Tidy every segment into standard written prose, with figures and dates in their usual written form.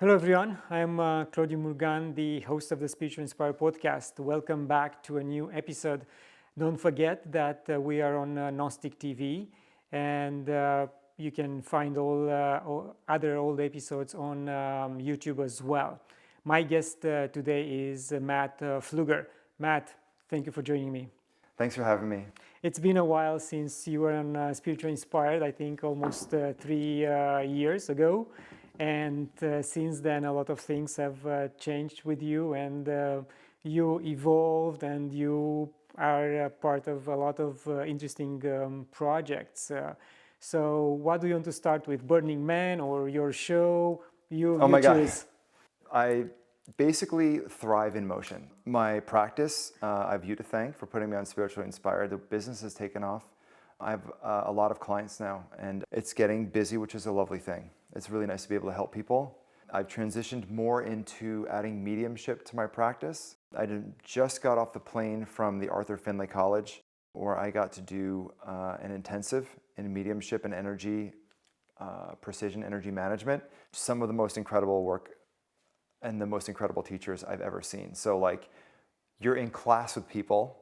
Hello, everyone. I'm Claudiu Murgan, the host of the Spiritual Inspire podcast. Welcome back to a new episode. Don't forget that we are on Gnostic TV, and you can find all other old episodes on YouTube as well. My guest today is Matt Flugger. Matt, thank you for joining me. Thanks for having me. It's been a while since you were on Spiritual Inspired, I think almost 3 years ago. And since then, a lot of things have changed with you, and you evolved, and you are part of a lot of interesting projects. So what do you want to start with? Burning Man or your show? Oh You my God. choose. I basically thrive in motion. My practice, I have you to thank for putting me on Spiritually Inspired. The business has taken off. I have a lot of clients now, and it's getting busy, which is a lovely thing. It's really nice to be able to help people. I've transitioned more into adding mediumship to my practice. I just got off the plane from the Arthur Findlay College, where I got to do an intensive in mediumship and energy, precision energy management. Some of the most incredible work and the most incredible teachers I've ever seen. So like, you're in class with people,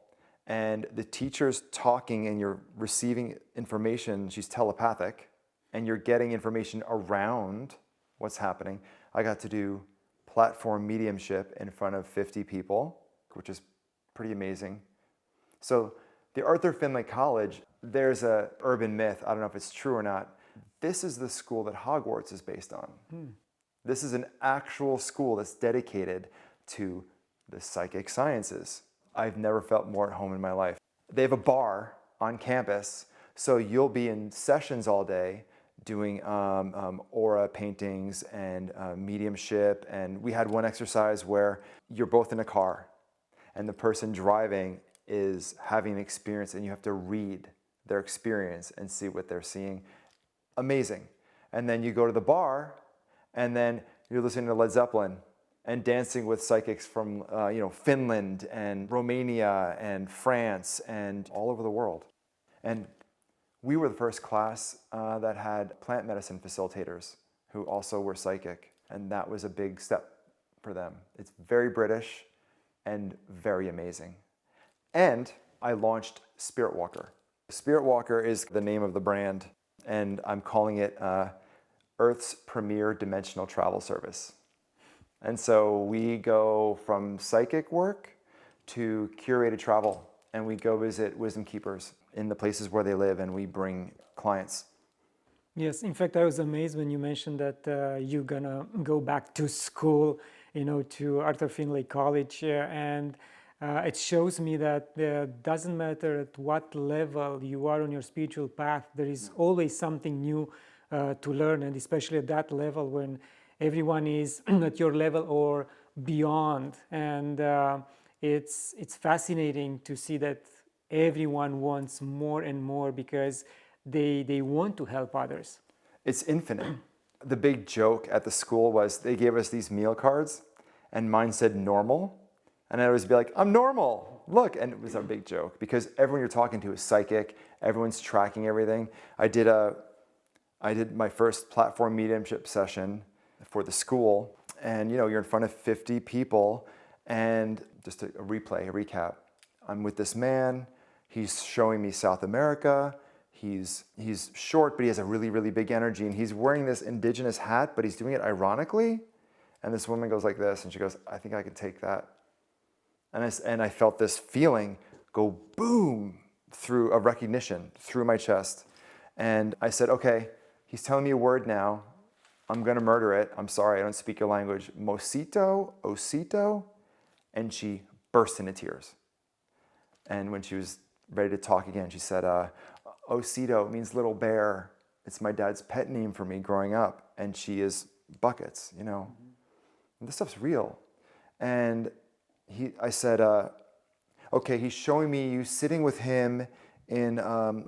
and the teacher's talking and you're receiving information. She's telepathic, and you're getting information around what's happening. I got to do platform mediumship in front of 50 people, which is pretty amazing. So the Arthur Findlay College, there's a urban myth, I don't know if it's true or not. This is the school that Hogwarts is based on. This is an actual school that's dedicated to the psychic sciences. I've never felt more at home in my life. They have a bar on campus, so you'll be in sessions all day doing aura paintings and mediumship. And we had one exercise where you're both in a car, and the person driving is having an experience, and you have to read their experience and see what they're seeing. Amazing. And then you go to the bar, and then you're listening to Led Zeppelin and dancing with psychics from Finland and Romania and France and all over the world. And we were the first class that had plant medicine facilitators who also were psychic, and that was a big step for them. It's very British and very amazing. And I launched Spirit Walker. Spirit Walker is the name of the brand, and I'm calling it Earth's premier dimensional travel service. And so we go from psychic work to curated travel, and we go visit wisdom keepers in the places where they live, and we bring clients. Yes, in fact, I was amazed when you mentioned that you're gonna go back to school, to Arthur Findlay College, and it shows me that it doesn't matter at what level you are on your spiritual path, there is always something new to learn, and especially at that level when everyone is at your level or beyond. And it's fascinating to see that everyone wants more and more because they want to help others. It's infinite. The big joke at the school was they gave us these meal cards, and mine said normal. And I always be like, I'm normal, look. And it was a big joke because everyone you're talking to is psychic. Everyone's tracking everything. I did my first platform mediumship session for the school, and you're in front of 50 people, and just a recap. I'm with this man. He's showing me South America. He's short, but he has a really, really big energy, and he's wearing this indigenous hat, but he's doing it ironically. And this woman goes like this, and she goes, I think I can take that. And I felt this feeling go boom through a recognition through my chest. And I said, okay, he's telling me a word now. I'm gonna murder it. I'm sorry, I don't speak your language. Mosito, Osito. And she burst into tears. And when she was ready to talk again, she said, Osito means little bear. It's my dad's pet name for me growing up. And she is buckets, And this stuff's real. And I said, okay, he's showing me you sitting with him in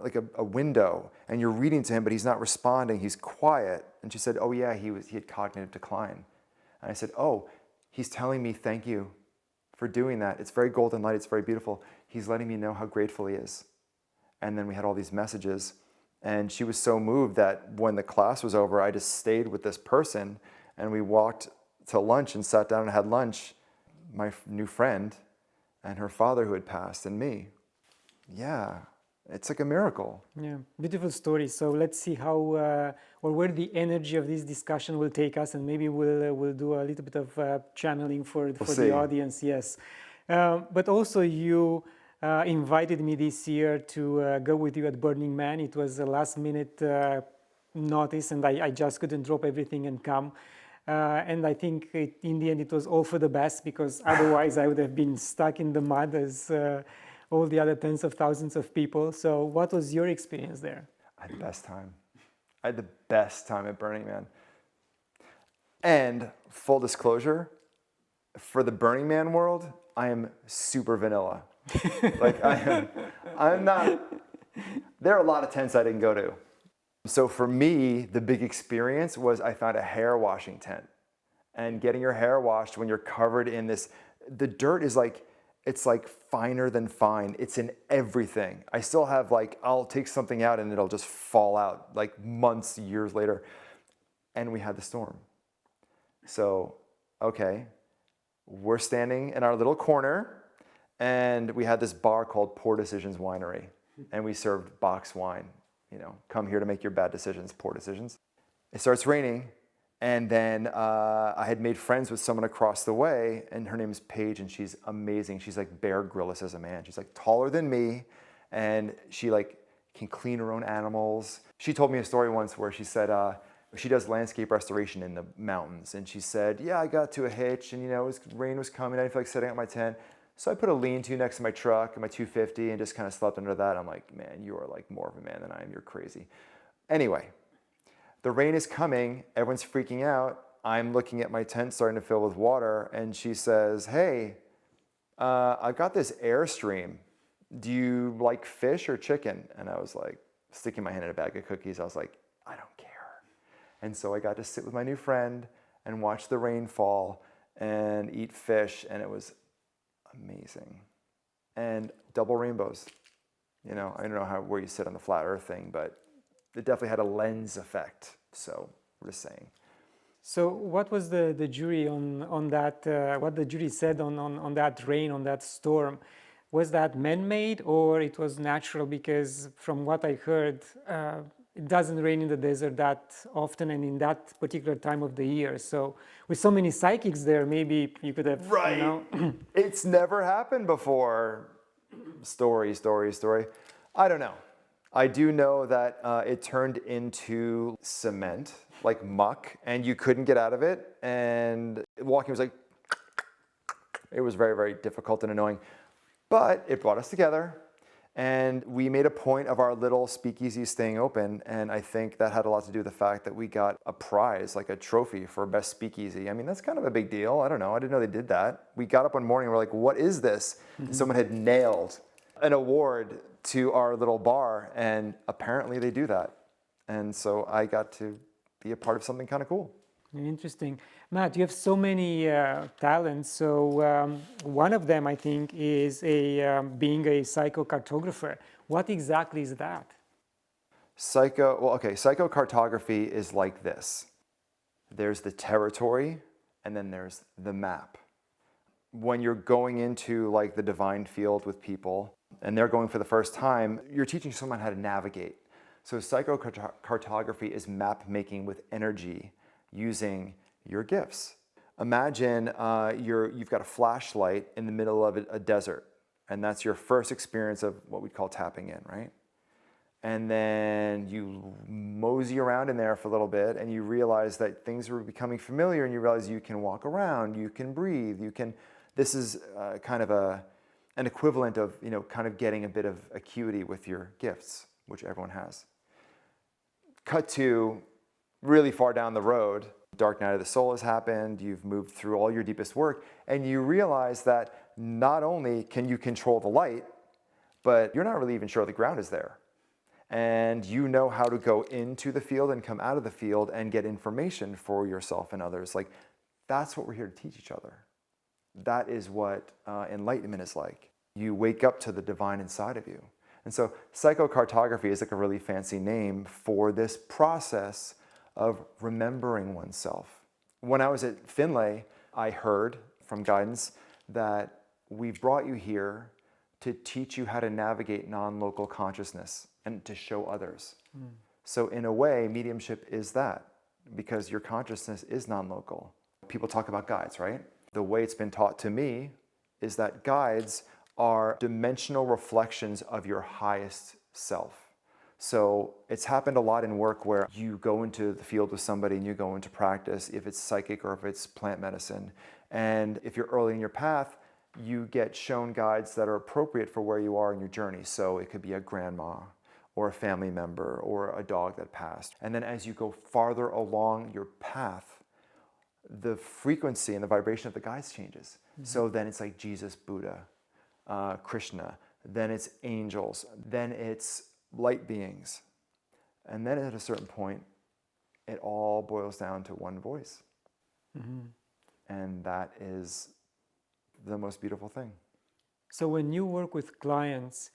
like a window, and you're reading to him, but he's not responding. He's quiet. And she said, oh yeah, he had cognitive decline. And I said, oh, he's telling me thank you for doing that. It's very golden light. It's very beautiful. He's letting me know how grateful he is. And then we had all these messages, and she was so moved that when the class was over, I just stayed with this person, and we walked to lunch and sat down and had lunch, my new friend and her father who had passed and me. Yeah, it's like a miracle. Yeah, beautiful story. So let's see how or where the energy of this discussion will take us, and maybe we'll do a little bit of channeling for see. the audience. Yes, but also you invited me this year to go with you at Burning Man. It was a last minute notice, and I just couldn't drop everything and come. And I think in the end it was all for the best, because otherwise I would have been stuck in the mud as all the other tens of thousands of people. So what was your experience there? I had the best time. I had the best time at Burning Man. And full disclosure, for the Burning Man world, I am super vanilla. Like I'm not, there are a lot of tents I didn't go to. So for me, the big experience was I found a hair washing tent. And getting your hair washed when you're covered in this, the dirt is like, it's like finer than fine. It's in everything. I still have like, I'll take something out and it'll just fall out like months, years later. And we had the storm. So, okay, we're standing in our little corner and we had this bar called Poor Decisions Winery. And we served box wine. You know, come here to make your bad decisions, poor decisions. It starts raining. And then I had made friends with someone across the way, and her name is Paige, and she's amazing. She's like Bear Grylls as a man. She's like taller than me, and she like can clean her own animals. She told me a story once where she said she does landscape restoration in the mountains, and she said, yeah, I got to a hitch, and you know, rain was coming. I didn't feel like setting up my tent, so I put a lean-to next to my truck and my 250, and just kind of slept under that. I'm like, man, you are like more of a man than I am. You're crazy. Anyway. The rain is coming, everyone's freaking out. I'm looking at my tent starting to fill with water, and she says, hey, I've got this Airstream. Do you like fish or chicken? And I was like, sticking my hand in a bag of cookies. I was like, I don't care. And so I got to sit with my new friend and watch the rain fall and eat fish, and it was amazing. And double rainbows. You know, I don't know where you sit on the flat earth thing, but it definitely had a lens effect. So we're just saying. So what was the jury on that, what the jury said on that rain, on that storm? Was that man-made or it was natural? Because from what I heard, it doesn't rain in the desert that often and in that particular time of the year. So with so many psychics there, maybe you could have, right. You know. It's never happened before. Story. I don't know. I do know that it turned into cement, like muck, and you couldn't get out of it. And walking was like, it was very, very difficult and annoying. But it brought us together, and we made a point of our little speakeasy staying open. And I think that had a lot to do with the fact that we got a prize, like a trophy for best speakeasy. I mean, that's kind of a big deal. I don't know. I didn't know they did that. We got up one morning and we're like, what is this? Mm-hmm. Someone had nailed an award to our little bar, and apparently they do that. And so I got to be a part of something kind of cool. Interesting. Matt, you have so many talents. So one of them, I think, is being a psychocartographer. What exactly is that? Psychocartography is like this. There's the territory, and then there's the map. When you're going into like the divine field with people, and they're going for the first time, you're teaching someone how to navigate. So psychocartography is map making with energy using your gifts. Imagine you've got a flashlight in the middle of a desert, and that's your first experience of what we call tapping in, right? And then you mosey around in there for a little bit, and you realize that things are becoming familiar, and you realize you can walk around, you can breathe, this is kind of an equivalent of, you know, kind of getting a bit of acuity with your gifts, which everyone has. Cut to really far down the road, dark night of the soul has happened, you've moved through all your deepest work, and you realize that not only can you control the light, but you're not really even sure the ground is there. And you know how to go into the field and come out of the field and get information for yourself and others. Like, that's what we're here to teach each other. That is what enlightenment is like. You wake up to the divine inside of you. And so psychocartography is like a really fancy name for this process of remembering oneself When I was at Finlay, I heard from guidance that we brought you here to teach you how to navigate non-local consciousness and to show others. So in a way, mediumship is that, because your consciousness is non-local. People talk about guides, right? The way it's been taught to me is that guides are dimensional reflections of your highest self. So it's happened a lot in work where you go into the field with somebody and you go into practice, if it's psychic or if it's plant medicine. And if you're early in your path, you get shown guides that are appropriate for where you are in your journey. So it could be a grandma or a family member or a dog that passed. And then as you go farther along your path, the frequency and the vibration of the guides changes. So then it's like Jesus, Buddha, Krishna, then it's angels, then it's light beings. And then at a certain point, it all boils down to one voice. And that is the most beautiful thing. So when you work with clients,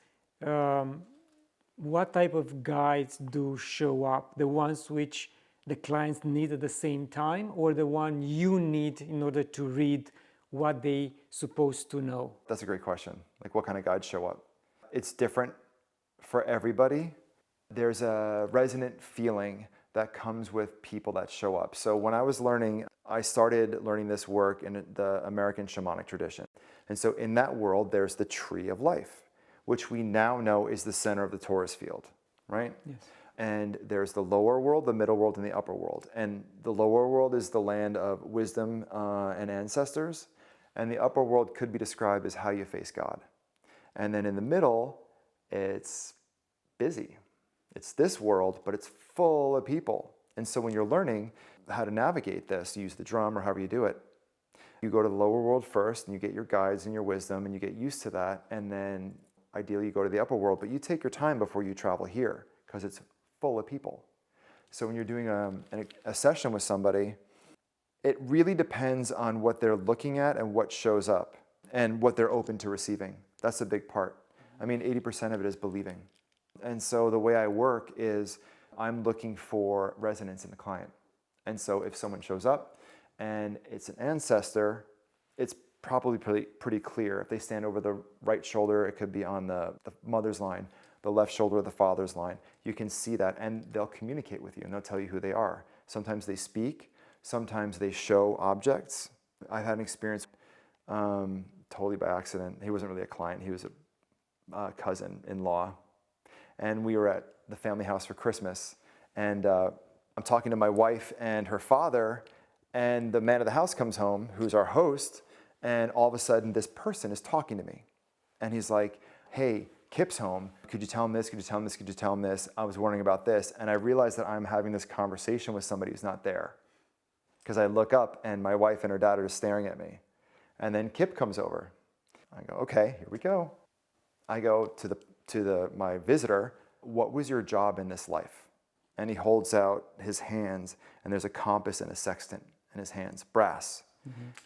what type of guides do show up? The ones which the clients need at the same time, or the one you need in order to read what they supposed to know? That's a great question. Like, what kind of guides show up? It's different for everybody. There's a resonant feeling that comes with people that show up. So when I was learning, I started learning this work in the American shamanic tradition. And so in that world, there's the tree of life, which we now know is the center of the Taurus field, right? Yes. And there's the lower world, the middle world, and the upper world. And the lower world is the land of wisdom and ancestors. And the upper world could be described as how you face God. And then in the middle, it's busy. It's this world, but it's full of people. And so when you're learning how to navigate this, use the drum or however you do it, you go to the lower world first and you get your guides and your wisdom and you get used to that. And then ideally you go to the upper world, but you take your time before you travel here because it's full of people. So when you're doing a session with somebody, it really depends on what they're looking at and what shows up and what they're open to receiving. That's a big part. I mean, 80% of it is believing. And so the way I work is I'm looking for resonance in the client. And so if someone shows up and it's an ancestor, it's probably pretty clear. If they stand over the right shoulder, it could be on the mother's line, the left shoulder, the father's line. You can see that and they'll communicate with you and they'll tell you who they are. Sometimes they speak, sometimes they show objects. I've had an experience totally by accident. He wasn't really a client, he was a cousin-in-law. And we were at the family house for Christmas. And I'm talking to my wife and her father, and the man of the house comes home, who's our host, and all of a sudden this person is talking to me. And he's like, hey, Kip's home. Could you tell him this? Could you tell him this? Could you tell him this? I was wondering about this. And I realized that I'm having this conversation with somebody who's not there. Because I look up and my wife and her dad are just staring at me. And then Kip comes over. I go, okay, here we go. I go to my visitor, what was your job in this life? And he holds out his hands, and there's a compass and a sextant in his hands, brass.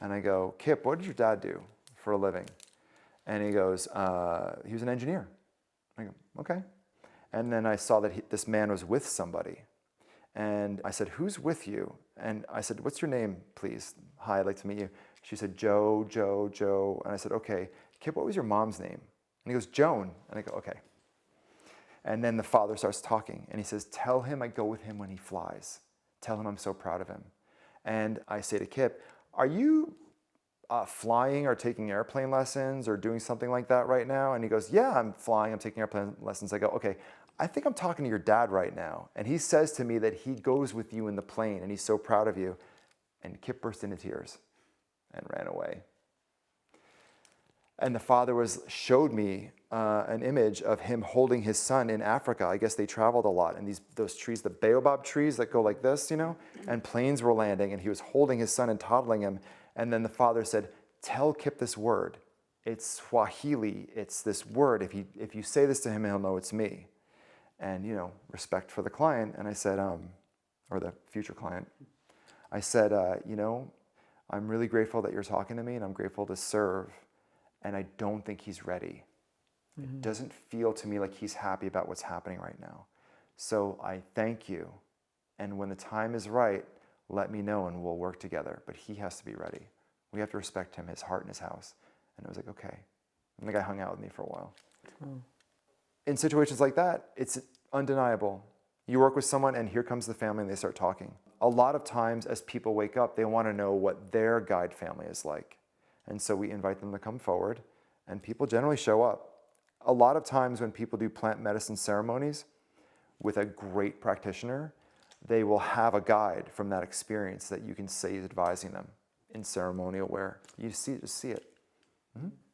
And I go, Kip, what did your dad do for a living? And he goes, he was an engineer. I go, okay. And then I saw that this man was with somebody. And I said, who's with you? And I said, what's your name, please? Hi, I'd like to meet you. She said, Joe. And I said, okay. Kip, what was your mom's name? And he goes, Joan. And I go, okay. And then the father starts talking. And he says, tell him I go with him when he flies. Tell him I'm so proud of him. And I say to Kip, are you flying or taking airplane lessons or doing something like that right now? And he goes, yeah, I'm flying. I'm taking airplane lessons. I go, okay. I think I'm talking to your dad right now. And he says to me that he goes with you in the plane and he's so proud of you. And Kip burst into tears and ran away. And the father showed me an image of him holding his son in Africa. I guess they traveled a lot. And those trees, the baobab trees that go like this, and planes were landing. And he was holding his son and toddling him. And then the father said, tell Kip this word. It's Swahili. It's this word. If you say this to him, he'll know it's me. And, respect for the client. And I said, or the future client, I said, I'm really grateful that you're talking to me and I'm grateful to serve. And I don't think he's ready. It doesn't feel to me like he's happy about what's happening right now. So I thank you. And when the time is right, let me know and we'll work together. But he has to be ready. We have to respect him, his heart and his house. And I was like, okay. And the guy hung out with me for a while. In situations like that, it's undeniable. You work with someone and here comes the family and they start talking. A lot of times as people wake up, they want to know what their guide family is like. And so we invite them to come forward and people generally show up. A lot of times when people do plant medicine ceremonies with a great practitioner, they will have a guide from that experience that you can say is advising them in ceremonial where you just see it.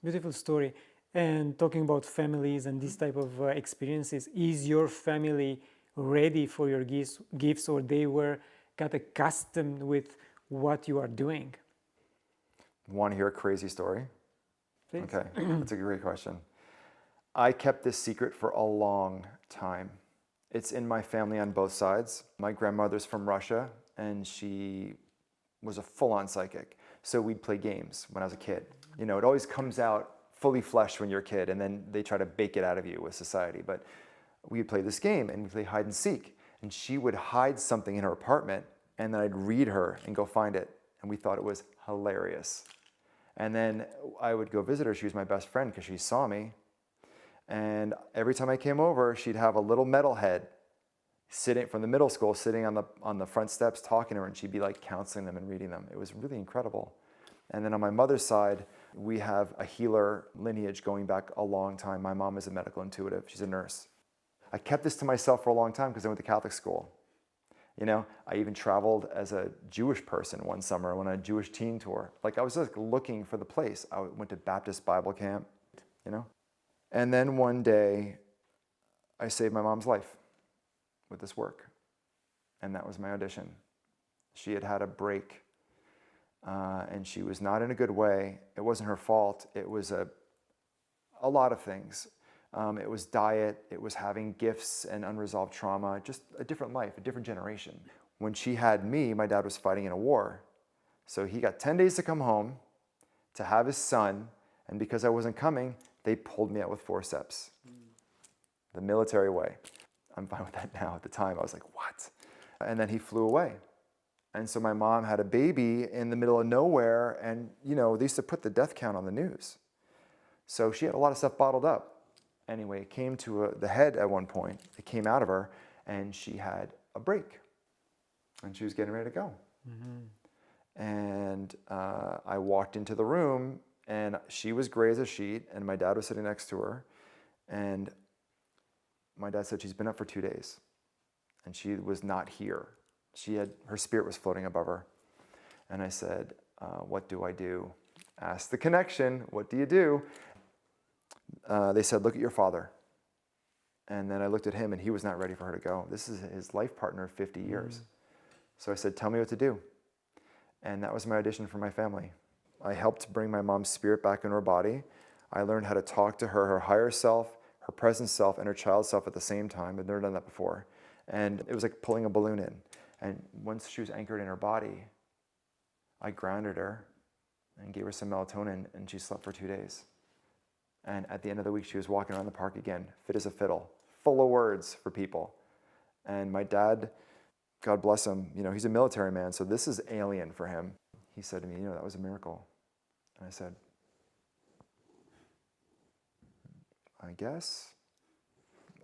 Beautiful story. And talking about families and this type of experiences, is your family ready for your gifts, or they got accustomed with what you are doing? Want to hear a crazy story? Please. Okay, that's a great question. I kept this secret for a long time. It's in my family on both sides. My grandmother's from Russia, and she was a full-on psychic. So we'd play games when I was a kid. You know, it always comes out fully fleshed when you're a kid, and then they try to bake it out of you with society. But we'd play this game, and we'd play hide and seek. And she would hide something in her apartment, and then I'd read her and go find it. And we thought it was hilarious. And then I would go visit her. She was my best friend because she saw me. And every time I came over, she'd have a little metal head sitting from the middle school, sitting on the front steps talking to her, and she'd be like counseling them and reading them. It was really incredible. And then on my mother's side, we have a healer lineage going back a long time. My mom is a medical intuitive. She's a nurse. I kept this to myself for a long time because I went to Catholic school. You know, I even traveled as a Jewish person one summer when I went on a Jewish teen tour. Like I was just looking for the place. I went to Baptist Bible camp, you know. And then one day, I saved my mom's life with this work. And that was my audition. She had had a break, and she was not in a good way. It wasn't her fault. It was a lot of things. It was diet, it was having gifts and unresolved trauma, just a different life, a different generation. When she had me, my dad was fighting in a war. So he got 10 days to come home to have his son, and because I wasn't coming, they pulled me out with forceps. The military way. I'm fine with that now. At the time, I was like, what? And then he flew away. And so my mom had a baby in the middle of nowhere, and you know, they used to put the death count on the news. So she had a lot of stuff bottled up. Anyway, it came to the head at one point. It came out of her, and she had a break. And she was getting ready to go. And I walked into the room, and she was gray as a sheet, and my dad was sitting next to her. And my dad said she's been up for 2 days, and she was not here. Her spirit was floating above her. And I said, what do I do? Ask the connection, what do you do? They said, look at your father. And then I looked at him, and he was not ready for her to go. This is his life partner of 50 years. So I said, tell me what to do. And that was my audition for my family. I helped bring my mom's spirit back into her body. I learned how to talk to her higher self, her present self, and her child self at the same time. I'd never done that before. And it was like pulling a balloon in. And once she was anchored in her body, I grounded her and gave her some melatonin, and she slept for 2 days. And at the end of the week, she was walking around the park again, fit as a fiddle, full of words for people. And my dad, God bless him, you know, he's a military man, so this is alien for him. He said to me, you know, that was a miracle. And I said, I guess.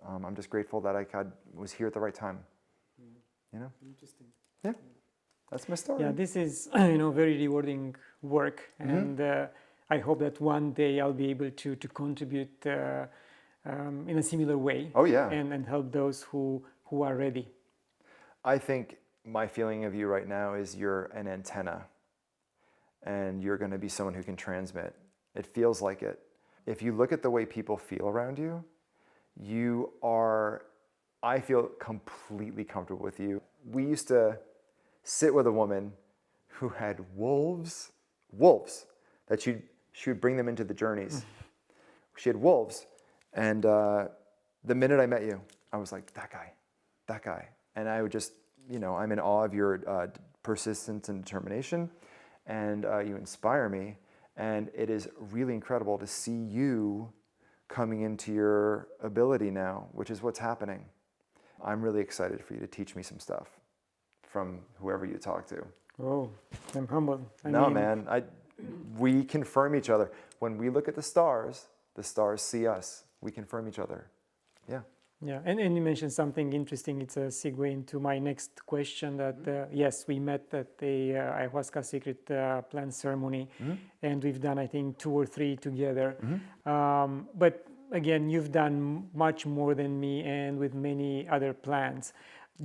I'm just grateful that I was here at the right time. You know? Interesting. Yeah, that's my story. Yeah, this is, you know, very rewarding work. And I hope that one day I'll be able to contribute in a similar way. Oh, yeah. And help those who are ready. I think my feeling of you right now is you're an antenna, and you're going to be someone who can transmit. It feels like it. If you look at the way people feel around you, I feel completely comfortable with you. We used to sit with a woman who had wolves, that she would bring them into the journeys. She had wolves. And the minute I met you, I was like, that guy. And I would just, you know, I'm in awe of your persistence and determination, and you inspire me. And it is really incredible to see you coming into your ability now, which is what's happening. I'm really excited for you to teach me some stuff. from whoever you talk to. Oh, I'm humbled. Man, we confirm each other. When we look at the stars see us. We confirm each other. Yeah. Yeah, and you mentioned something interesting. It's a segue into my next question that, yes, we met at the ayahuasca secret plant ceremony, and we've done, I think, 2 or 3 together. But again, you've done much more than me and with many other plants.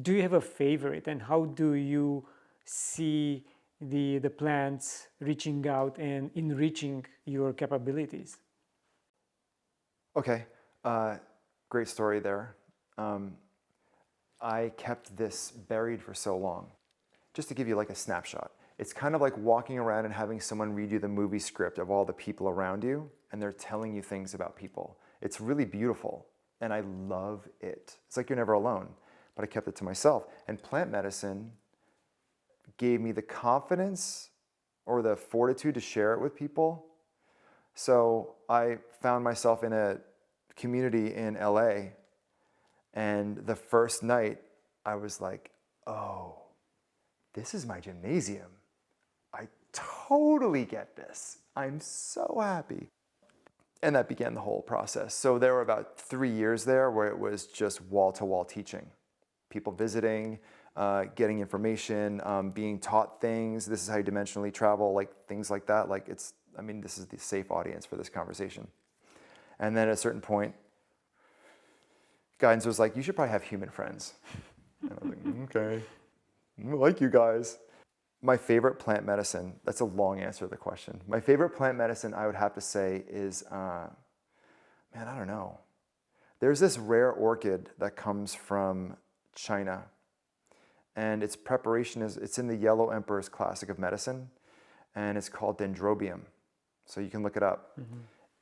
Do you have a favorite, and how do you see the plants reaching out and enriching your capabilities? Okay. Great story there. I kept this buried for so long. Just to give you like a snapshot, it's kind of like walking around and having someone read you the movie script of all the people around you, and they're telling you things about people. It's really beautiful, and I love it. It's like you're never alone, but I kept it to myself. And plant medicine gave me the confidence or the fortitude to share it with people. So I found myself in a community in LA, and the first night I was like, oh, this is my gymnasium. I totally get this. I'm so happy. And that began the whole process. So there were about 3 years there where it was just wall-to-wall teaching. People visiting, getting information, being taught things. This is how you dimensionally travel, like things like that. Like this is the safe audience for this conversation. And then at a certain point, guidance was like, you should probably have human friends. And I was like, okay, I like you guys. My favorite plant medicine, that's a long answer to the question. My favorite plant medicine, I would have to say, is, I don't know. There's this rare orchid that comes from China, and its preparation it's in the Yellow Emperor's Classic of Medicine, and it's called Dendrobium. So you can look it up.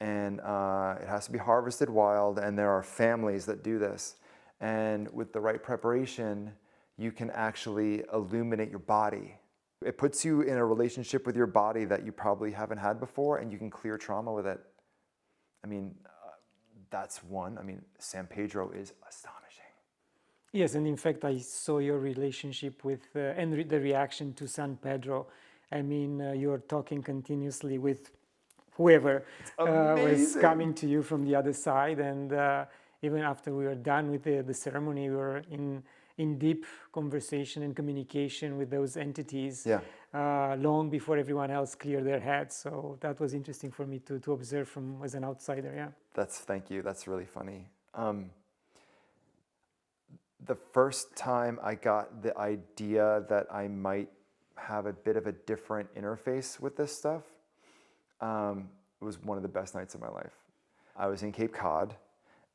And it has to be harvested wild, and there are families that do this. And with the right preparation, you can actually illuminate your body. It puts you in a relationship with your body that you probably haven't had before, and you can clear trauma with it. That's one. San Pedro is astonishing. Yes, and in fact, I saw your relationship with the reaction to San Pedro. You're talking continuously with whoever was coming to you from the other side, and even after we were done with the ceremony, we were in deep conversation and communication with those entities long before everyone else cleared their heads. So that was interesting for me to observe from as an outsider. Yeah. Thank you. That's really funny. The first time I got the idea that I might have a bit of a different interface with this stuff, it was one of the best nights of my life. I was in Cape Cod,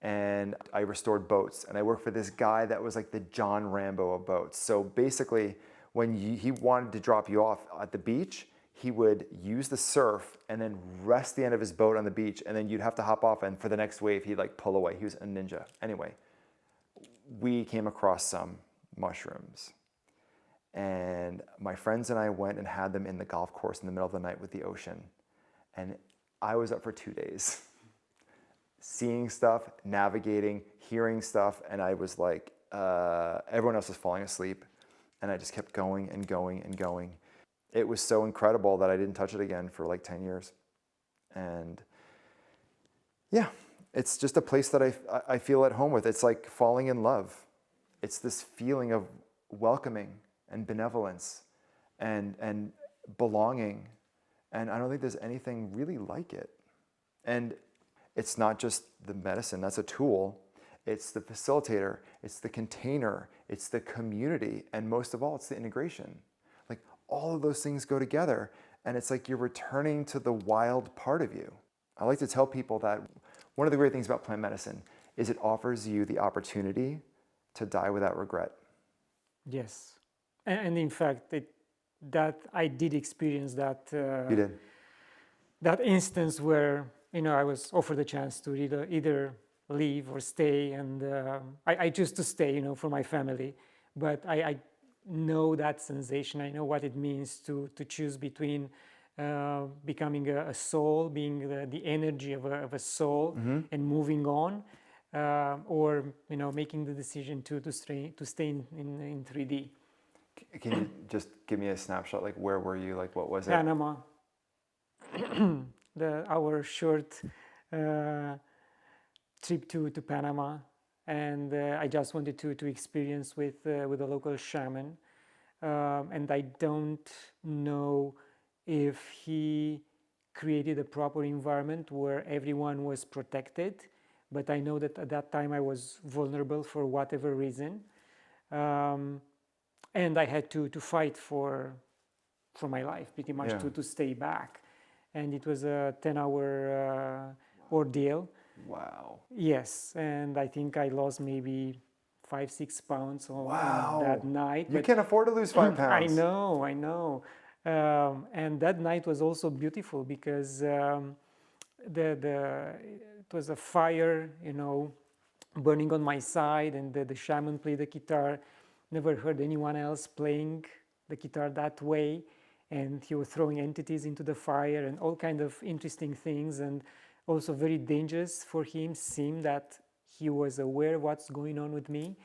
and I restored boats, and I worked for this guy that was like the John Rambo of boats. So basically, when he wanted to drop you off at the beach, he would use the surf and then rest the end of his boat on the beach, and then you'd have to hop off, and for the next wave, he'd like pull away. He was a ninja. Anyway, we came across some mushrooms, and my friends and I went and had them in the golf course in the middle of the night with the ocean. And I was up for 2 days, seeing stuff, navigating, hearing stuff, and I was like, everyone else was falling asleep, and I just kept going and going and going. It was so incredible that I didn't touch it again for like 10 years. And yeah, it's just a place that I feel at home with. It's like falling in love. It's this feeling of welcoming and benevolence and belonging. And I don't think there's anything really like it. And it's not just the medicine, that's a tool. It's the facilitator, it's the container, it's the community, and most of all, it's the integration. Like all of those things go together, and it's like you're returning to the wild part of you. I like to tell people that one of the great things about plant medicine is it offers you the opportunity to die without regret. Yes. And in fact, that I did experience that. You did? That instance where I was offered the chance to either leave or stay, and I choose to stay, for my family. But I know that sensation. I know what it means to choose between becoming a soul, being the energy of a soul, and moving on, or making the decision to stay in 3D. Can you just give me a snapshot? Like, where were you? Like, what was it? Panama. Our short trip to Panama, and I just wanted to experience with a local shaman, and I don't know if he created a proper environment where everyone was protected, but I know that at that time I was vulnerable for whatever reason, and I had to fight for my life pretty much, to stay back, and it was a 10-hour ordeal. Wow. Yes, and I think I lost maybe 5-6 pounds on that night. You can't afford to lose 5 pounds. I know. And that night was also beautiful because it was a fire, burning on my side, and the shaman played the guitar. Never heard anyone else playing the guitar that way, and he was throwing entities into the fire and all kind of interesting things, and also very dangerous for him. Seemed that he was aware of what's going on with me.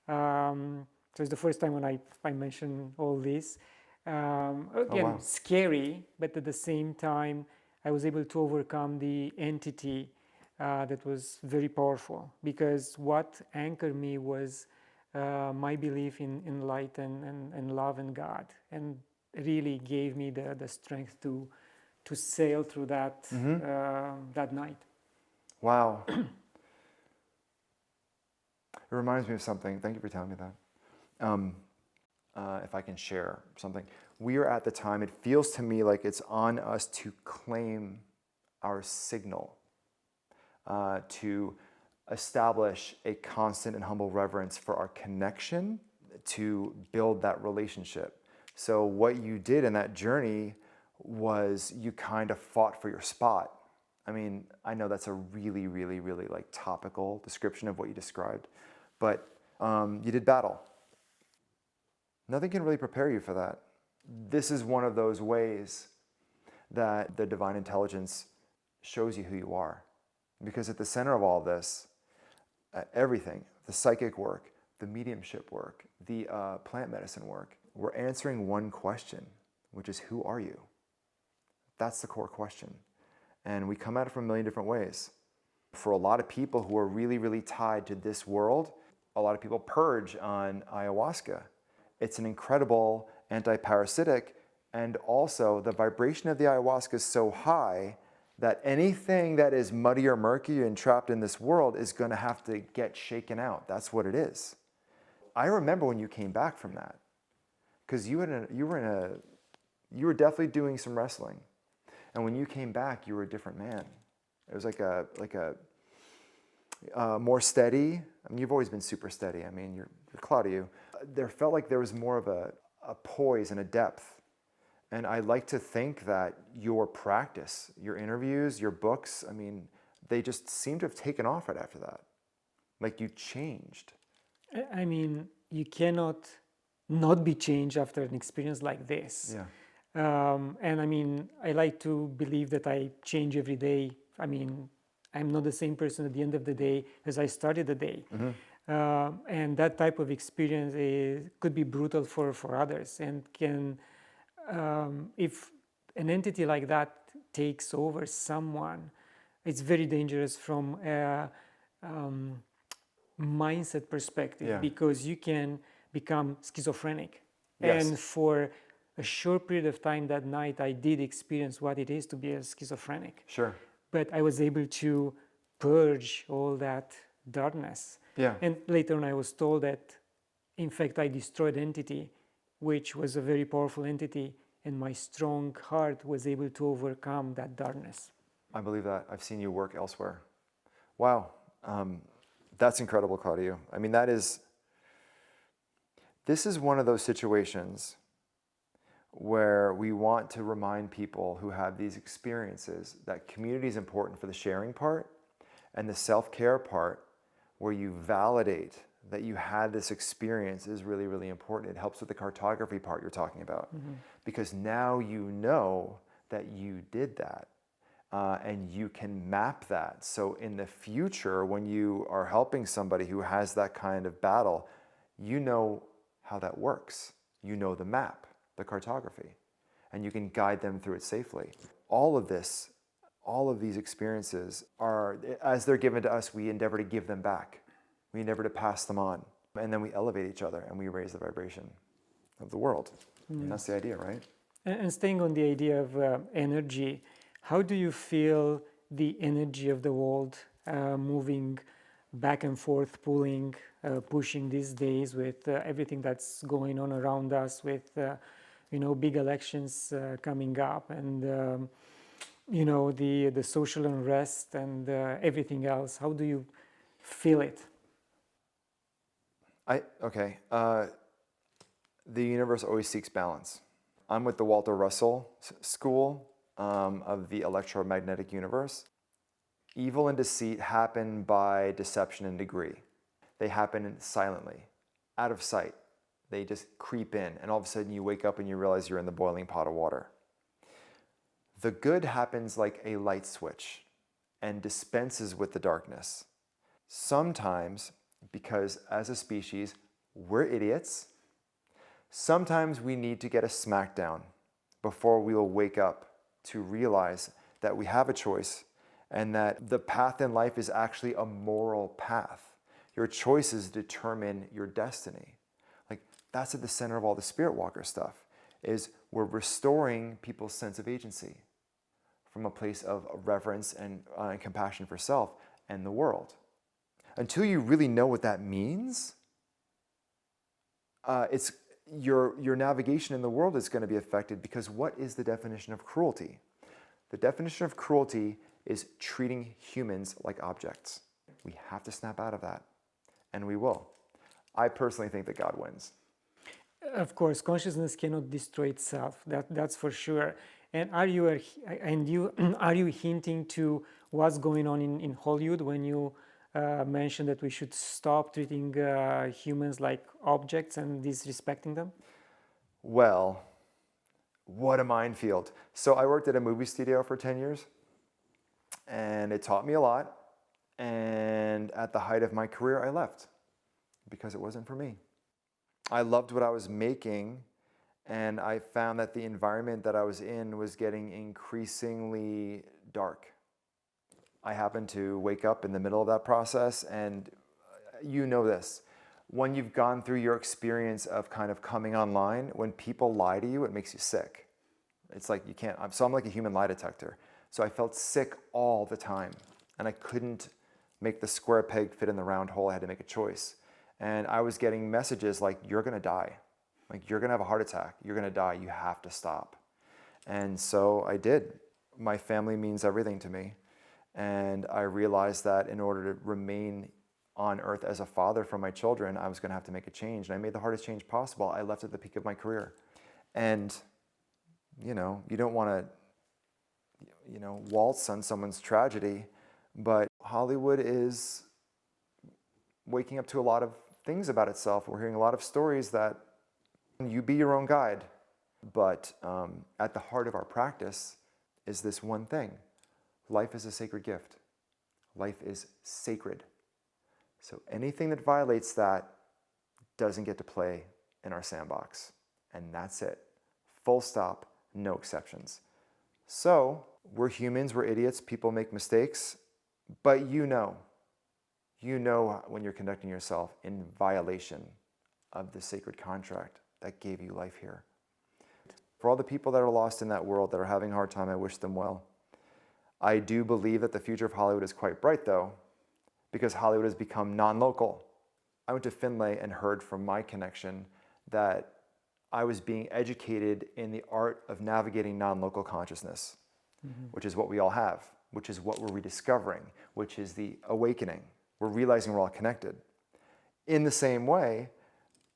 So it's the first time when I mention all this. Again, scary, but at the same time, I was able to overcome the entity that was very powerful, because what anchored me was my belief in light and love and God, and really gave me the strength to sail through that that night. Wow. It reminds me of something. Thank you for telling me that. If I can share something. We are at the time, it feels to me like it's on us to claim our signal, to establish a constant and humble reverence for our connection, to build that relationship. So what you did in that journey was you kind of fought for your spot. I mean, I know that's a really, really, really like topical description of what you described, but you did battle. Nothing can really prepare you for that. This is one of those ways that the divine intelligence shows you who you are. Because at the center of all this, everything, the psychic work, the mediumship work, the plant medicine work, we're answering one question, which is, who are you? That's the core question. And we come at it from a million different ways. For a lot of people who are really, really tied to this world, a lot of people purge on ayahuasca. It's an incredible anti-parasitic, and also the vibration of the ayahuasca is so high that anything that is muddy or murky and trapped in this world is going to have to get shaken out. That's what it is. I remember when you came back from that, because you were definitely doing some wrestling, and when you came back, you were a different man. It was like a more steady. I mean, you've always been super steady. I mean, you're Claudiu. There felt like there was more of a poise and a depth. And I like to think that your practice, your interviews, your books, I mean, they just seem to have taken off right after that. Like you changed. I mean, you cannot not be changed after an experience like this. Yeah. And I mean, I like to believe that I change every day. I mean, I'm not the same person at the end of the day as I started the day. And that type of experience could be brutal for others, and can, if an entity like that takes over someone, it's very dangerous from a mindset perspective, because you can become schizophrenic. Yes. And for a short period of time that night, I did experience what it is to be a schizophrenic. Sure. But I was able to purge all that darkness. Yeah. And later on, I was told that, in fact, I destroyed entity, which was a very powerful entity, and my strong heart was able to overcome that darkness. I believe that. I've seen you work elsewhere. Wow. That's incredible, Claudiu. I mean, this is one of those situations where we want to remind people who have these experiences that community is important for the sharing part, and the self-care part, where you validate that you had this experience, is really, really important. It helps with the cartography part you're talking about, because now you know that you did that, and you can map that. So in the future, when you are helping somebody who has that kind of battle, you know how that works. You know the map, the cartography, and you can guide them through it safely. All of this, all of these experiences are, as they're given to us, we endeavor to give them back. We endeavor to pass them on. And then we elevate each other and we raise the vibration of the world. And that's the idea, right? And staying on the idea of energy, how do you feel the energy of the world moving back and forth, pulling, pushing these days with everything that's going on around us, with big elections coming up, and the social unrest and everything else? How do you feel it? The universe always seeks balance. I'm with the Walter Russell school of the electromagnetic universe. Evil and deceit happen by deception and degree. They happen silently, out of sight. They just creep in, and all of a sudden you wake up and you realize you're in the boiling pot of water. The good happens like a light switch and dispenses with the darkness. Sometimes, because as a species, we're idiots, sometimes we need to get a smackdown before we will wake up to realize that we have a choice and that the path in life is actually a moral path. Your choices determine your destiny. Like, that's at the center of all the Spirit Walker stuff, is we're restoring people's sense of agency from a place of reverence and compassion for self and the world. Until you really know what that means, it's your navigation in the world is going to be affected, because what is the definition of cruelty? The definition of cruelty is treating humans like objects. We have to snap out of that, and we will. I personally think that God wins. Of course, consciousness cannot destroy itself. That's for sure. And are you hinting to what's going on in Hollywood when you mentioned that we should stop treating humans like objects and disrespecting them? Well, what a minefield. So I worked at a movie studio for 10 years, and it taught me a lot. And at the height of my career, I left because it wasn't for me. I loved what I was making, and I found that the environment that I was in was getting increasingly dark. I happened to wake up in the middle of that process, and you know this. When you've gone through your experience of kind of coming online, when people lie to you, it makes you sick. It's like you can't, so I'm like a human lie detector. So I felt sick all the time, and I couldn't make the square peg fit in the round hole. I had to make a choice. And I was getting messages like, you're gonna die. Like, you're gonna have a heart attack. You're gonna die. You have to stop. And so I did. My family means everything to me. And I realized that in order to remain on earth as a father for my children, I was going to have to make a change. And I made the hardest change possible. I left at the peak of my career. And, you don't want to, waltz on someone's tragedy, but Hollywood is waking up to a lot of things about itself. We're hearing a lot of stories that you be your own guide. But at the heart of our practice is this one thing. Life is a sacred gift. Life is sacred. So anything that violates that doesn't get to play in our sandbox. And that's it. Full stop, no exceptions. So we're humans, we're idiots, people make mistakes, but you know when you're conducting yourself in violation of the sacred contract that gave you life here. For all the people that are lost in that world, that are having a hard time, I wish them well. I do believe that the future of Hollywood is quite bright, though, because Hollywood has become non-local. I went to Finlay and heard from my connection that I was being educated in the art of navigating non-local consciousness, which is what we all have, which is what we're rediscovering, which is the awakening. We're realizing we're all connected. In the same way,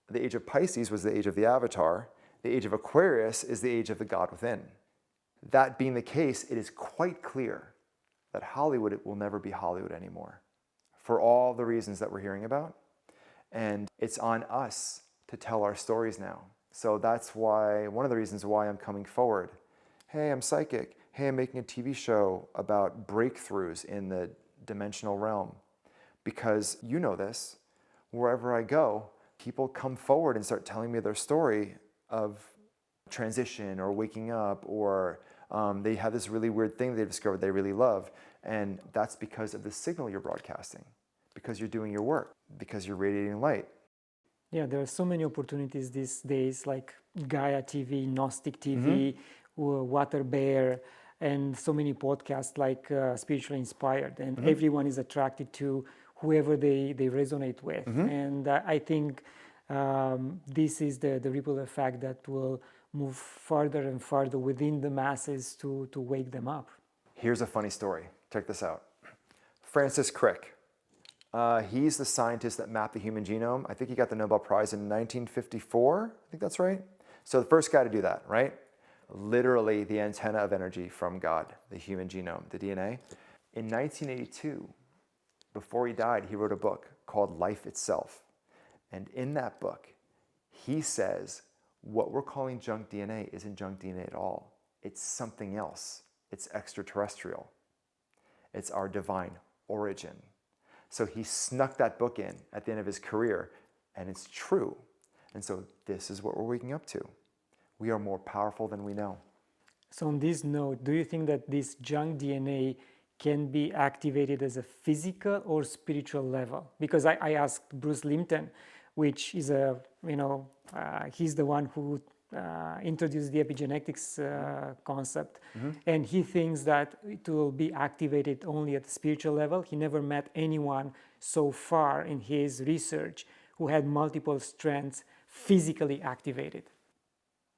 the age of Pisces was the age of the avatar. The age of Aquarius is the age of the God within. That being the case, it is quite clear that Hollywood will never be Hollywood anymore, for all the reasons that we're hearing about. And it's on us to tell our stories now. So that's why, one of the reasons why I'm coming forward. Hey, I'm psychic. Hey, I'm making a TV show about breakthroughs in the dimensional realm. Because you know this, wherever I go, people come forward and start telling me their story, of transition or waking up, or they have this really weird thing they discovered they really love. And that's because of the signal you're broadcasting, because you're doing your work, because you're radiating light. Yeah, there are so many opportunities these days, like Gaia TV, Gnostic TV, Water Bear, and so many podcasts like Spiritually Inspired. And everyone is attracted to whoever they resonate with. And I think this is the ripple effect that will move farther and farther within the masses to wake them up. Here's a funny story. Check this out. Francis Crick. He's the scientist that mapped the human genome. I think he got the Nobel Prize in 1954. I think that's right. So the first guy to do that, right? Literally the antenna of energy from God, the human genome, the DNA. In 1982, before he died, he wrote a book called Life Itself. And in that book, he says, what we're calling junk DNA isn't junk DNA at all. It's something else. It's extraterrestrial. It's our divine origin. So he snuck that book in at the end of his career, and it's true. And so this is what we're waking up to. We are more powerful than we know. So on this note, do you think that this junk DNA can be activated as a physical or spiritual level? Because I asked Bruce Lipton, which is he's the one who introduced the epigenetics concept, and he thinks that it will be activated only at the spiritual level. He never met anyone so far in his research who had multiple strands physically activated.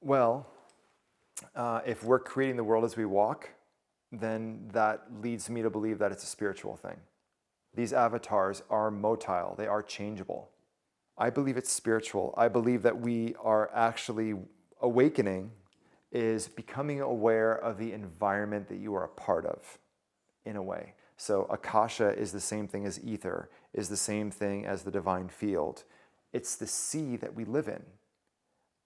Well, if we're creating the world as we walk, then that leads me to believe that it's a spiritual thing. These avatars are motile, they are changeable. I believe it's spiritual. I believe that we are actually awakening is becoming aware of the environment that you are a part of, in a way. So Akasha is the same thing as ether, is the same thing as the divine field. It's the sea that we live in.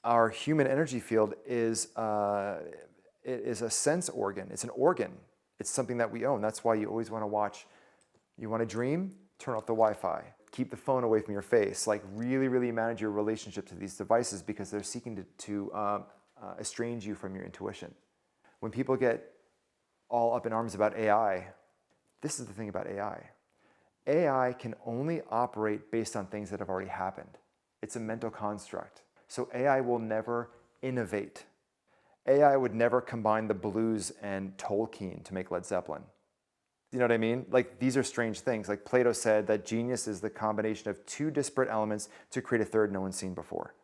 Our human energy field is a sense organ. It's an organ. It's something that we own. That's why you always want to watch. You want to dream? Turn off the Wi-Fi. Keep the phone away from your face. Like really, really manage your relationship to these devices because they're seeking to estrange you from your intuition. When people get all up in arms about AI, this is the thing about AI. AI can only operate based on things that have already happened. It's a mental construct. So AI will never innovate. AI would never combine the blues and Tolkien to make Led Zeppelin. You know what I mean? Like, these are strange things. Like Plato said that genius is the combination of two disparate elements to create a third no one's seen before.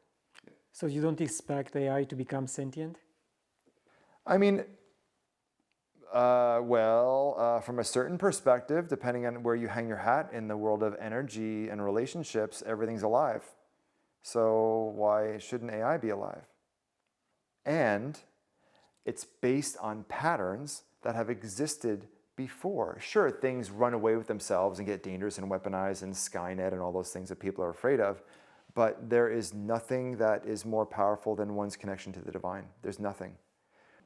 So you don't expect AI to become sentient? I mean, from a certain perspective, depending on where you hang your hat in the world of energy and relationships, everything's alive. So why shouldn't AI be alive? And it's based on patterns that have existed before. Sure, things run away with themselves and get dangerous and weaponized and Skynet and all those things that people are afraid of, but there is nothing that is more powerful than one's connection to the divine. There's nothing.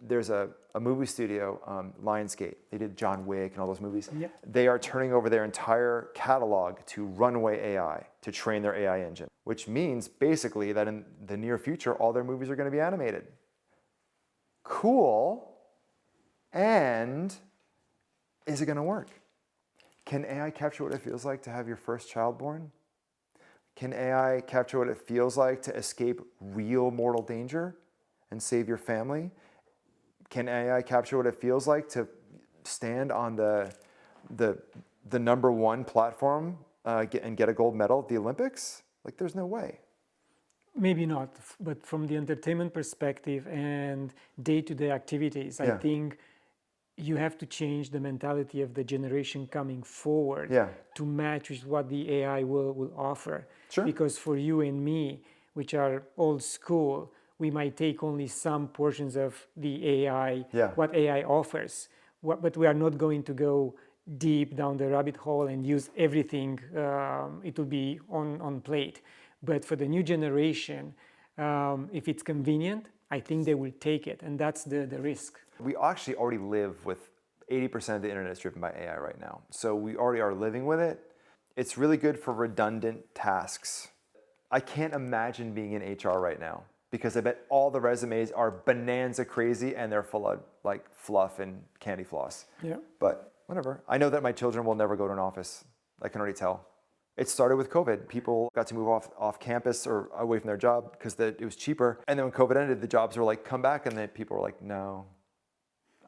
There's a movie studio, Lionsgate. They did John Wick and all those movies. Yeah. They are turning over their entire catalog to runway AI, to train their AI engine, which means basically that in the near future, all their movies are going to be animated. Cool. And is it going to work? Can AI capture what it feels like to have your first child born? Can AI capture what it feels like to escape real mortal danger and save your family? Can AI capture what it feels like to stand on the number one platform and get a gold medal at the Olympics? Like, there's no way. Maybe not, but from the entertainment perspective and day-to-day activities, I think you have to change the mentality of the generation coming forward to match with what the AI will offer. Sure. Because for you and me, which are old school, we might take only some portions of the AI, what AI offers, but we are not going to go deep down the rabbit hole and use everything. It will be on plate. But for the new generation, if it's convenient, I think they will take it, and that's the risk. We actually already live with 80% of the internet is driven by AI right now. So we already are living with it. It's really good for redundant tasks. I can't imagine being in HR right now. because I bet all the resumes are bonanza crazy and they're full of like fluff and candy floss. Yeah. But whatever. I know that my children will never go to an office. I can already tell. It started with COVID. People got to move off campus or away from their job because it was cheaper. And then when COVID ended, the jobs were like, come back. And then people were like, no,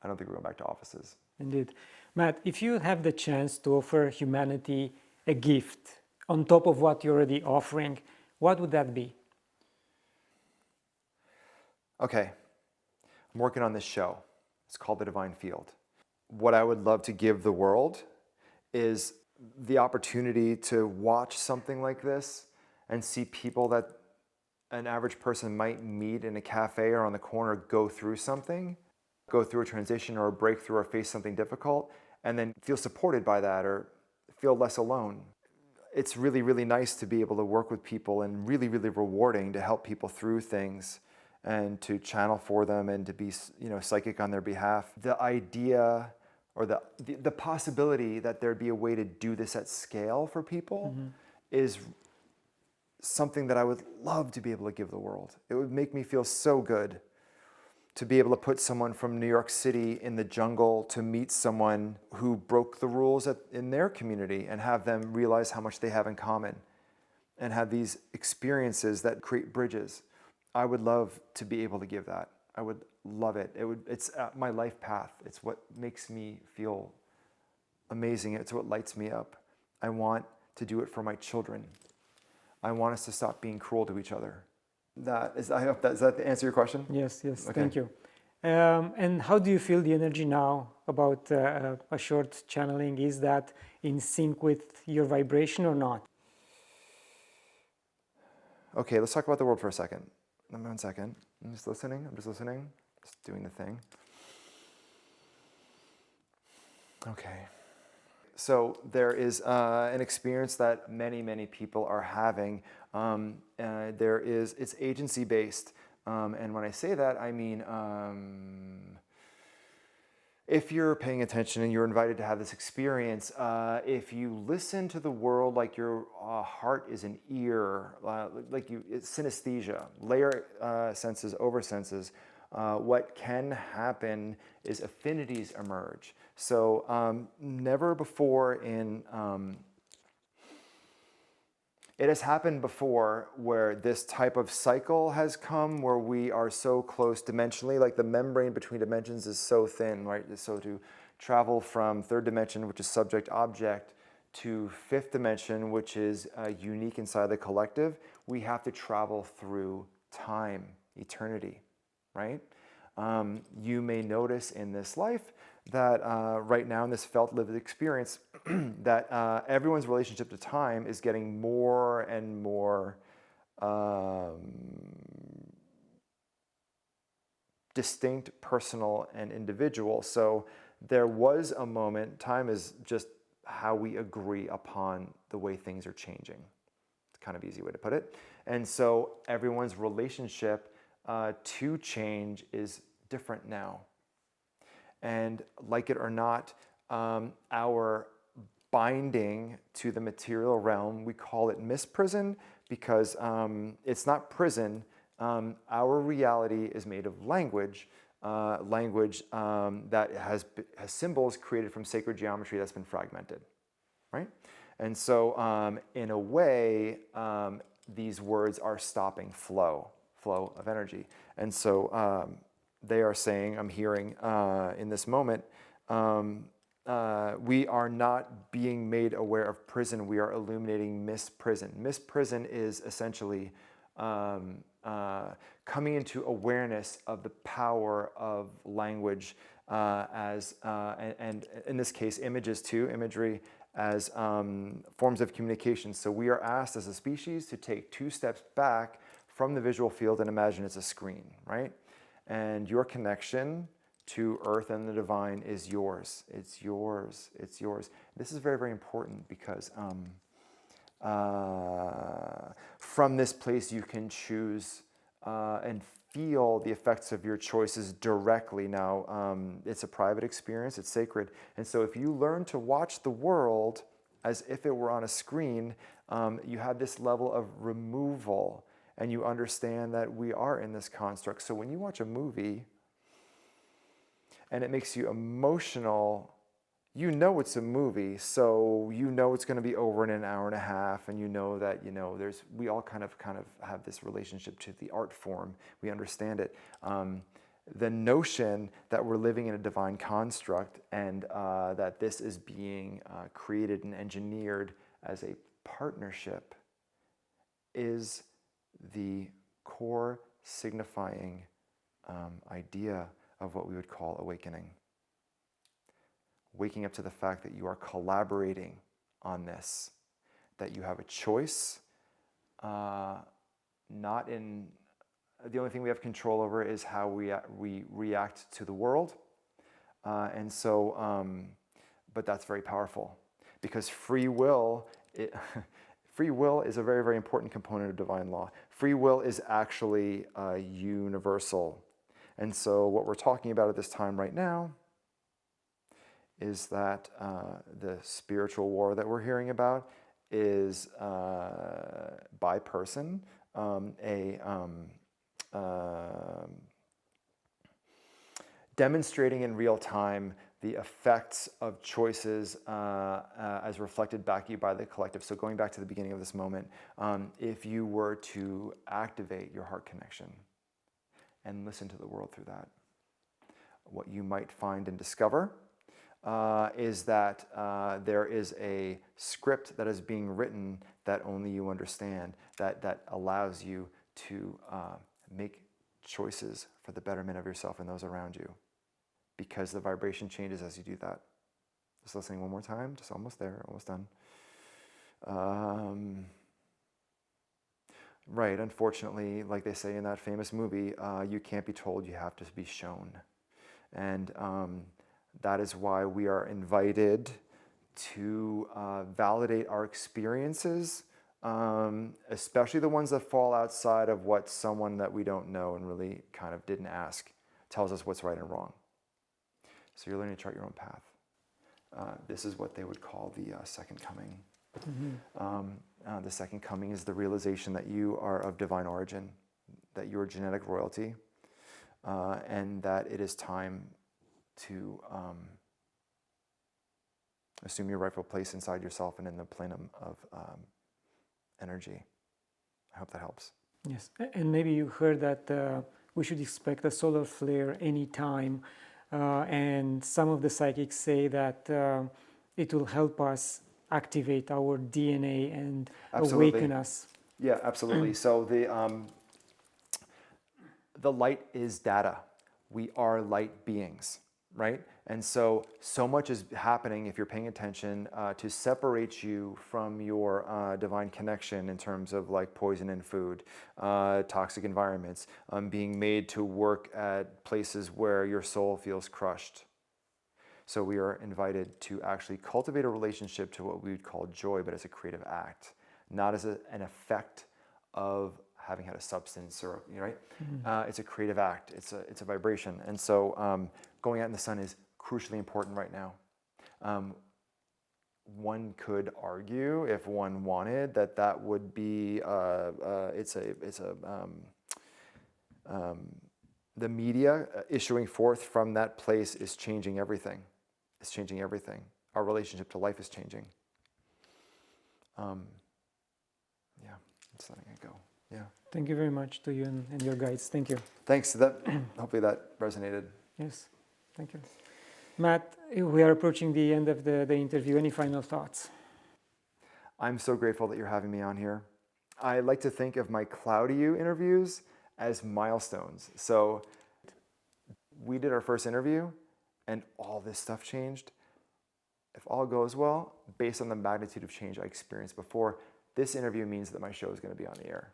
I don't think we're going back to offices. Indeed. Matt, if you have the chance to offer humanity a gift on top of what you're already offering, what would that be? Okay, I'm working on this show. It's called The Divine Field. What I would love to give the world is the opportunity to watch something like this and see people that an average person might meet in a cafe or on the corner go through something, go through a transition or a breakthrough or face something difficult, and then feel supported by that or feel less alone. It's really, really nice to be able to work with people and really, really rewarding to help people through things and to channel for them and to be, psychic on their behalf. The idea or the possibility that there'd be a way to do this at scale for people is something that I would love to be able to give the world. It would make me feel so good to be able to put someone from New York City in the jungle to meet someone who broke the rules in their community and have them realize how much they have in common and have these experiences that create bridges. I would love to be able to give that. I would love it. It's my life path. It's what makes me feel amazing. It's what lights me up. I want to do it for my children. I want us to stop being cruel to each other. I hope does that answer your question? Yes, Okay. thank you. And how do you feel the energy now about a short channeling? Is that in sync with your vibration or not? Okay, let's talk about the world for a second. 1 second. I'm just listening. Just doing the thing. Okay. So there is an experience that many, many people are having. It's agency-based. And when I say that, I mean, if you're paying attention and you're invited to have this experience, if you listen to the world like your heart is an ear, it's synesthesia, layer senses over senses, what can happen is affinities emerge. So never before it has happened before where this type of cycle has come where we are so close dimensionally, like the membrane between dimensions is so thin, right? So to travel from third dimension, which is subject object, to fifth dimension, which is unique inside the collective, we have to travel through time, eternity, right? You may notice in this life that right now in this felt lived experience that everyone's relationship to time is getting more and more distinct, personal, and individual. So there was a moment, time is just how we agree upon the way things are changing. It's kind of an easy way to put it. And so everyone's relationship to change is different now. And like it or not, our binding to the material realm, we call it misprison because it's not prison. Our reality is made of language, that has symbols created from sacred geometry that's been fragmented, right? And so in a way, these words are stopping flow of energy. And so they are saying, I'm hearing in this moment, we are not being made aware of prison, we are illuminating misprison. Misprison is essentially coming into awareness of the power of language and in this case, images too, imagery as forms of communication. So we are asked as a species to take 2 steps back from the visual field and imagine it's a screen, right? And your connection to earth and the divine is yours. It's yours. It's yours. This is very, very important because from this place you can choose and feel the effects of your choices directly. Now, it's a private experience. It's sacred. And so if you learn to watch the world as if it were on a screen, you have this level of removal and you understand that we are in this construct. So when you watch a movie and it makes you emotional, you know it's a movie, so you know it's going to be over in an hour and a half, and you know that, we all kind of have this relationship to the art form. We understand it. The notion that we're living in a divine construct, and that this is being created and engineered as a partnership, is the core signifying idea of what we would call awakening. Waking up to the fact that you are collaborating on this, that you have a choice, not in, the only thing we have control over is how we react to the world. But that's very powerful, because free will is a very, very important component of divine law. Free will is actually universal. And so what we're talking about at this time right now is that the spiritual war that we're hearing about is by person, demonstrating in real time the effects of choices as reflected back at you by the collective. So going back to the beginning of this moment, if you were to activate your heart connection and listen to the world through that, what you might find and discover is that there is a script that is being written that only you understand, that allows you to make choices for the betterment of yourself and those around you, because the vibration changes as you do that. Just listening one more time, just almost there, almost done. Right, unfortunately, like they say in that famous movie, you can't be told, you have to be shown. And that is why we are invited to validate our experiences, especially the ones that fall outside of what someone that we don't know and really kind of didn't ask tells us what's right and wrong. So you're learning to chart your own path. This is what they would call the second coming. Mm-hmm. The second coming is the realization that you are of divine origin, that you are genetic royalty, and that it is time to assume your rightful place inside yourself and in the plenum of energy. I hope that helps. Yes, and maybe you heard that we should expect a solar flare anytime, and some of the psychics say that it will help us activate our DNA and awaken us. Yeah, absolutely. So the light is data. We are light beings, right? And so much is happening, if you're paying attention, to separate you from your divine connection in terms of like poison in food, toxic environments, being made to work at places where your soul feels crushed. So we are invited to actually cultivate a relationship to what we would call joy, but as a creative act, not as an effect of having had a substance, or right? Mm-hmm. It's a creative act. It's a vibration, and so going out in the sun is crucially important right now. One could argue, if one wanted, that would be the media issuing forth from that place is changing everything. It's changing everything. Our relationship to life is changing. Yeah, it's letting it go. Yeah. Thank you very much to you and your guides. Thank you. Thanks. Hopefully that resonated. Yes. Thank you. Matt, we are approaching the end of the interview. Any final thoughts? I'm so grateful that you're having me on here. I like to think of my Claudiu interviews as milestones. So we did our first interview and all this stuff changed. If all goes well, based on the magnitude of change I experienced before, this interview means that my show is going to be on the air.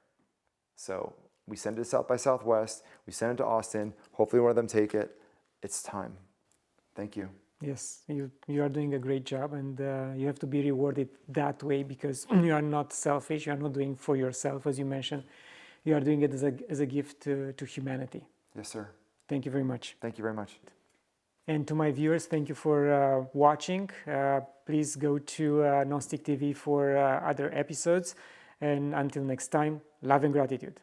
So we send it to South by Southwest, we send it to Austin, hopefully one of them take it. It's time. Thank you. Yes, you are doing a great job, and you have to be rewarded that way, because you are not selfish, you are not doing for yourself, as you mentioned. You are doing it as a gift to humanity. Yes, sir. Thank you very much. Thank you very much. And to my viewers, thank you for watching. Please go to Gnostic TV for other episodes. And until next time, love and gratitude.